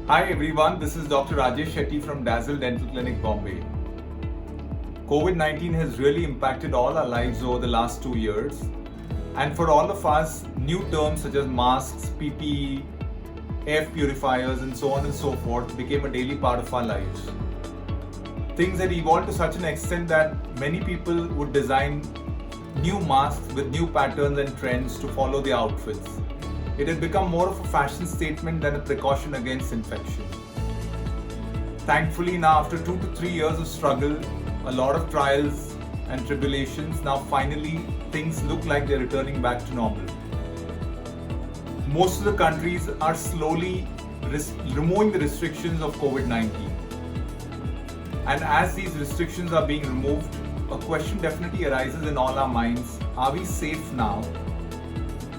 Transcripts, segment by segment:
Hi everyone, this is Dr Rajesh Shetty from Dazzle Dental Clinic, Bombay. Covid-19 has really impacted all our lives over the last 2 years. And for all of us, new terms such as masks, PPE, air purifiers and so on and so forth became a daily part of our lives. Things had evolved to such an extent that many people would design new masks with new patterns and trends to follow their outfits. It had become more of a fashion statement than a precaution against infection. Thankfully, now after 2 to 3 years of struggle, a lot of trials and tribulations, now finally things look like they're returning back to normal. Most of the countries are slowly removing the restrictions of COVID-19. And as these restrictions are being removed, a question definitely arises in all our minds. Are we safe now?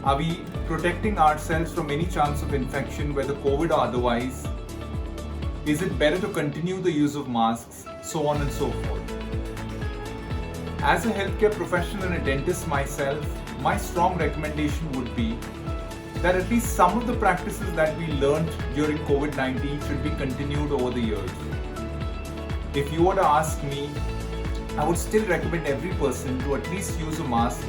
Are we protecting ourselves from any chance of infection, whether COVID or otherwise? Is it better to continue the use of masks? So on and so forth. As a healthcare professional and a dentist myself, my strong recommendation would be that at least some of the practices that we learned during COVID-19 should be continued over the years. If you were to ask me, I would still recommend every person to at least use a mask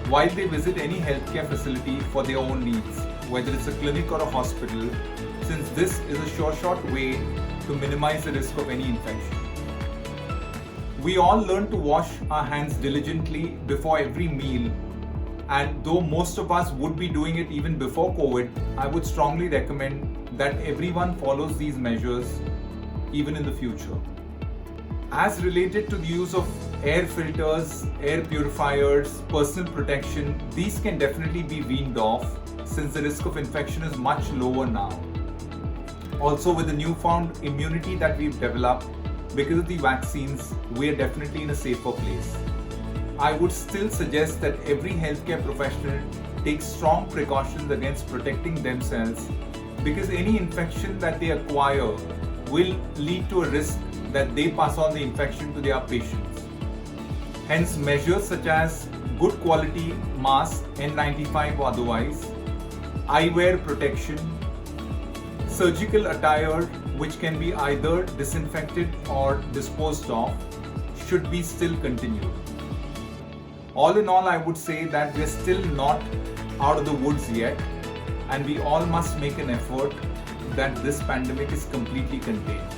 while they visit any healthcare facility for their own needs, whether it's a clinic or a hospital, since this is a short way to minimize the risk of any infection. We all learn to wash our hands diligently before every meal, and though most of us would be doing it even before COVID, I would strongly recommend that everyone follows these measures even in the future. As related to the use of air filters, air purifiers, personal protection, these can definitely be weaned off since the risk of infection is much lower now. Also, with the newfound immunity that we've developed because of the vaccines, we are definitely in a safer place. I would still suggest that every healthcare professional takes strong precautions against protecting themselves because any infection that they acquire will lead to a risk that they pass on the infection to their patients. Hence, measures such as good quality masks, N95 or otherwise, eyewear protection, surgical attire which can be either disinfected or disposed of should be still continued. All in all, I would say that we're still not out of the woods yet, and we all must make an effort that this pandemic is completely contained.